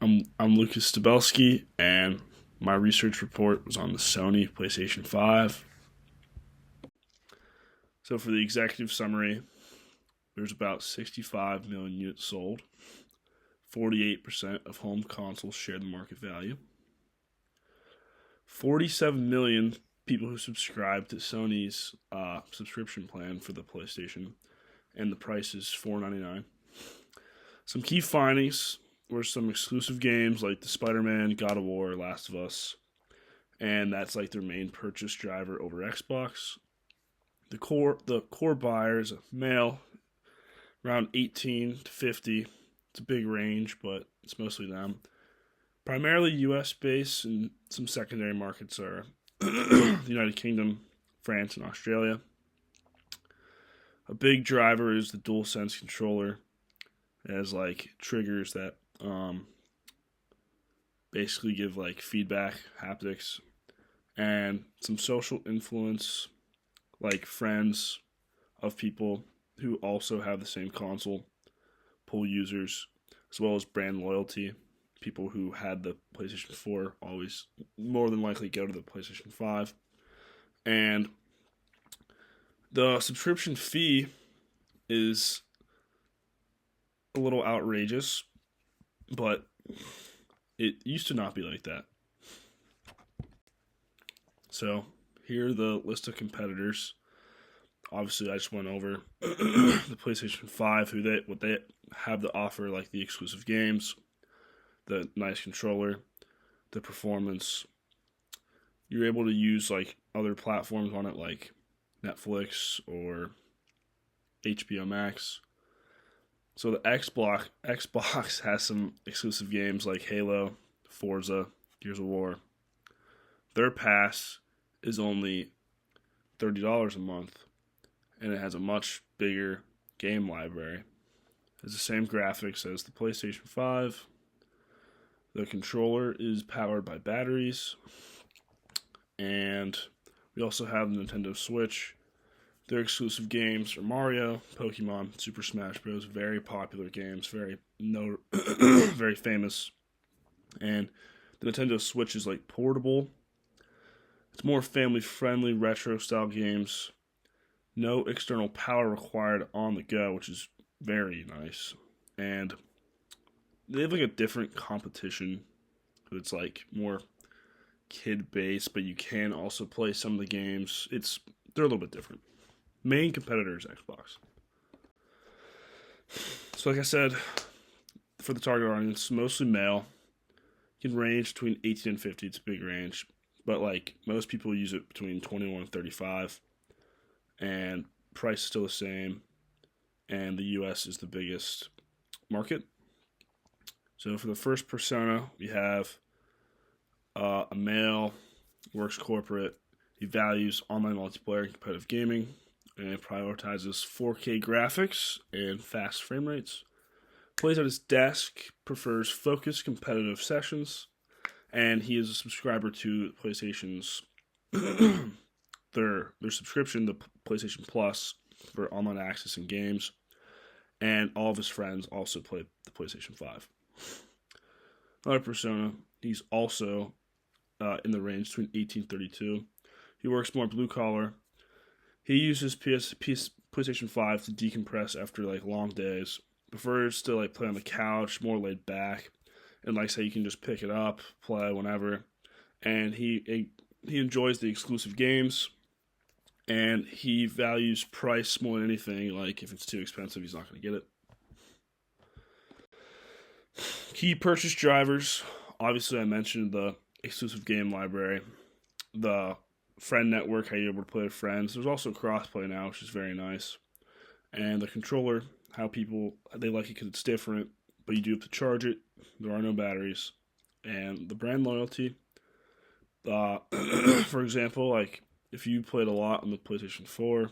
I'm Lucas Stabelski, and my research report was on the Sony PlayStation 5. So for the executive summary, there's about 65 million units sold. 48% of home consoles share the market value. 47 million people who subscribe to Sony's subscription plan for the PlayStation, and the price is $4.99. Some key findings were some exclusive games like the Spider-Man, God of War, Last of Us, and that's like their main purchase driver over Xbox. The core buyer is a male, around 18 to 50. It's a big range, but it's mostly them. Primarily US based, and some secondary markets are the United Kingdom, France, and Australia. A big driver is the DualSense controller. It has like triggers that basically give like feedback, haptics, and some social influence, like friends of people who also have the same console, pull users, as well as brand loyalty. People who had the PlayStation 4 always more than likely go to the PlayStation 5. And the subscription fee is a little outrageous, but it used to not be like that. So here are the list of competitors. Obviously, I just went over the PlayStation 5, what they have to offer, like the exclusive games, the nice controller, the performance. You're able to use like other platforms on it, like Netflix or HBO Max. So the Xbox has some exclusive games like Halo, Forza, Gears of War. Their pass is only $30 a month, and it has a much bigger game library. It has the same graphics as the PlayStation 5. The controller is powered by batteries, and we also have the Nintendo Switch. Their exclusive games are Mario, Pokemon, Super Smash Bros. Very popular games, very famous. And the Nintendo Switch is like portable. It's more family-friendly, retro-style games. No external power required on the go, which is very nice. And they have like a different competition. It's like more kid-based, but you can also play some of the games. They're a little bit different. Main competitor is Xbox. So like I said, for the target audience, mostly male. You can range between 18 and 50. It's a big range. But like most people use it between 21 and 35. And price is still the same. And the US is the biggest market. So for the first persona, we have a male, works corporate. He values online multiplayer and competitive gaming, and prioritizes 4K graphics and fast frame rates. Plays at his desk, prefers focused competitive sessions, and he is a subscriber to PlayStation's their subscription, the PlayStation Plus, for online access and games. And all of his friends also play the PlayStation 5. Another persona, he's also in the range between 18 and 32. He works more blue collar. He uses PlayStation 5 to decompress after like long days. Prefers to like play on the couch, more laid back, and like say you can just pick it up, play whenever. And he enjoys the exclusive games, and he values price more than anything. Like if it's too expensive, he's not going to get it. Key purchase drivers. Obviously, I mentioned the exclusive game library, the friend network, how you're able to play with friends. There's also crossplay now, which is very nice. And the controller, how people, they like it because it's different, but you do have to charge it. There are no batteries. And the brand loyalty, for example, like if you played a lot on the PlayStation 4,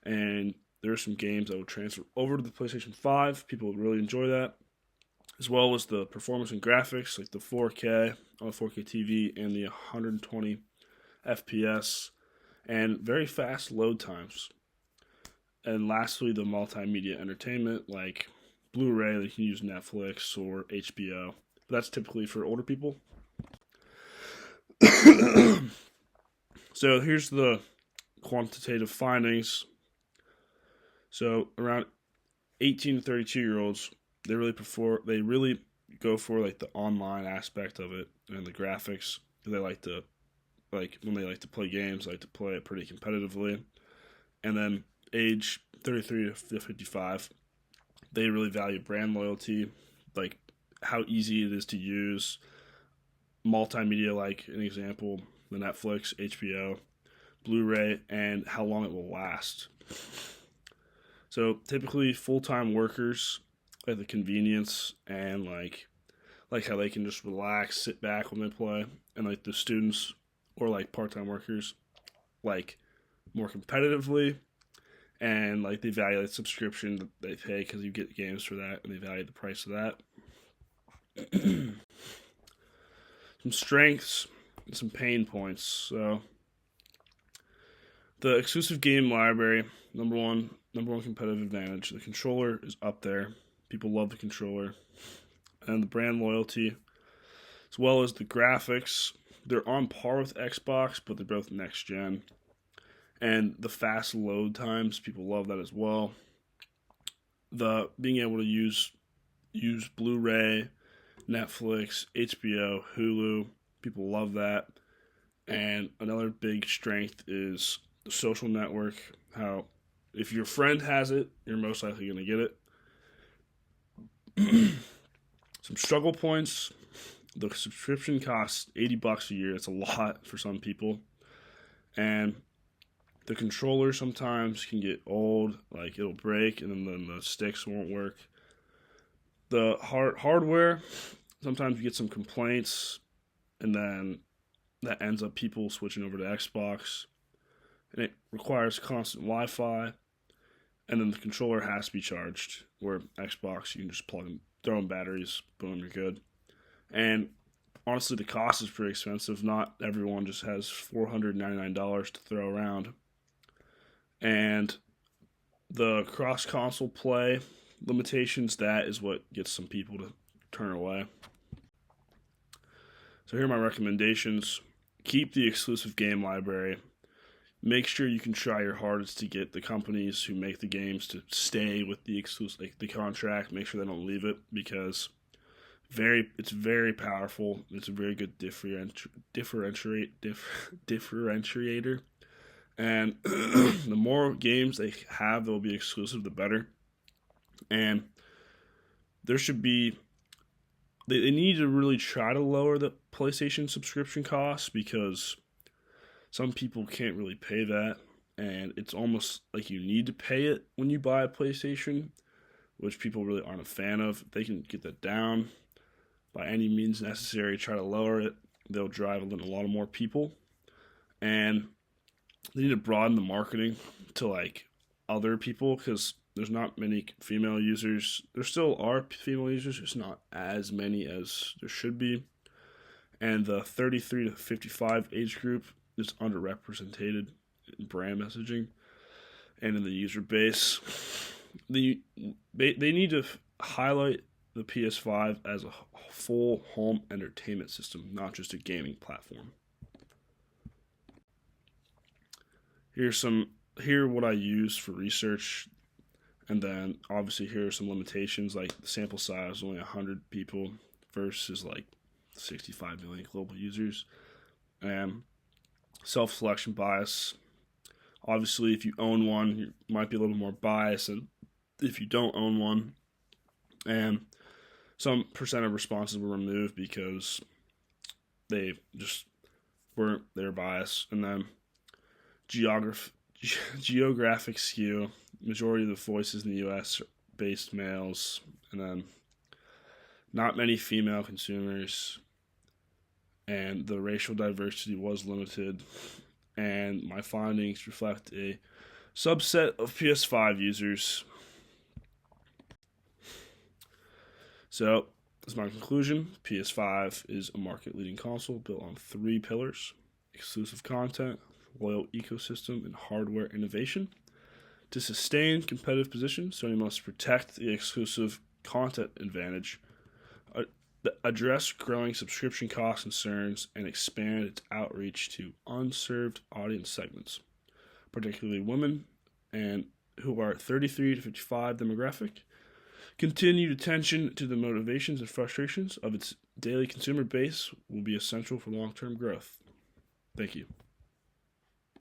and there are some games that would transfer over to the PlayStation 5, people would really enjoy that. As well as the performance and graphics, like the 4K on a 4K TV and the 120 FPS, and very fast load times. And lastly, the multimedia entertainment, like Blu-ray that you can use Netflix or HBO, That's typically for older people. So here's the quantitative findings. So around 18 to 32-year-olds, they really go for like the online aspect of it and the graphics. They like to when they like to play games, they like to play it pretty competitively. And then age 33 to 55, they really value brand loyalty, like how easy it is to use, multimedia, like an example, the Netflix, HBO, Blu-ray, and how long it will last. So typically full-time workers like the convenience and like how they can just relax, sit back when they play, and like the students or like part-time workers like more competitively, and like they value the subscription that they pay because you get games for that, and they value the price of that. Some strengths and some pain points. So the exclusive game library, number one competitive advantage. The controller is up there. People love the controller. And the brand loyalty, as well as the graphics. They're on par with Xbox, but they're both next gen. And the fast load times, people love that as well. The being able to use Blu-ray, Netflix, HBO, Hulu, people love that. And another big strength is the social network. How if your friend has it, you're most likely going to get it. Some struggle points. The subscription costs $80 a year. It's a lot for some people. And the controller sometimes can get old, like it'll break, and then the sticks won't work. The hardware, sometimes you get some complaints, and then that ends up people switching over to Xbox. And it requires constant Wi-Fi, and then the controller has to be charged. Where Xbox, you can just plug in, throw in batteries, boom, you're good. And honestly, the cost is pretty expensive. Not everyone just has $499 to throw around. And the cross-console play limitations, that is what gets some people to turn away. So here are my recommendations. Keep the exclusive game library. Make sure you can try your hardest to get the companies who make the games to stay with the exclusive, like the contract. Make sure they don't leave it, because it's very powerful. It's a very good differentiator. And the more games they have that will be exclusive, the better. And there should be, they need to really try to lower the PlayStation subscription costs, because some people can't really pay that. And it's almost like you need to pay it when you buy a PlayStation, which people really aren't a fan of. If they can get that down by any means necessary, try to lower it, they'll drive a lot of more people. And they need to broaden the marketing to like other people, because there's not many female users. There still are female users, just not as many as there should be. And the 33 to 55 age group is underrepresented in brand messaging and in the user base. They need to highlight the PS5 as a full home entertainment system, not just a gaming platform. Here what I use for research, and then obviously here are some limitations, like the sample size is only 100 people versus like 65 million global users. And self-selection bias. Obviously, if you own one, you might be a little more biased than if you don't own one. And some percent of responses were removed because they just weren't their bias. And then geographic skew. Majority of the voices in the U.S. are based males. And then not many female consumers. And the racial diversity was limited. And my findings reflect a subset of PS5 users. So, as my conclusion, PS5 is a market-leading console built on 3 pillars: exclusive content, loyal ecosystem, and hardware innovation. To sustain competitive position, Sony must protect the exclusive content advantage, address growing subscription cost concerns, and expand its outreach to unserved audience segments, particularly women and who are 33 to 55 demographic. Continued attention to the motivations and frustrations of its daily consumer base will be essential for long-term growth. Thank you.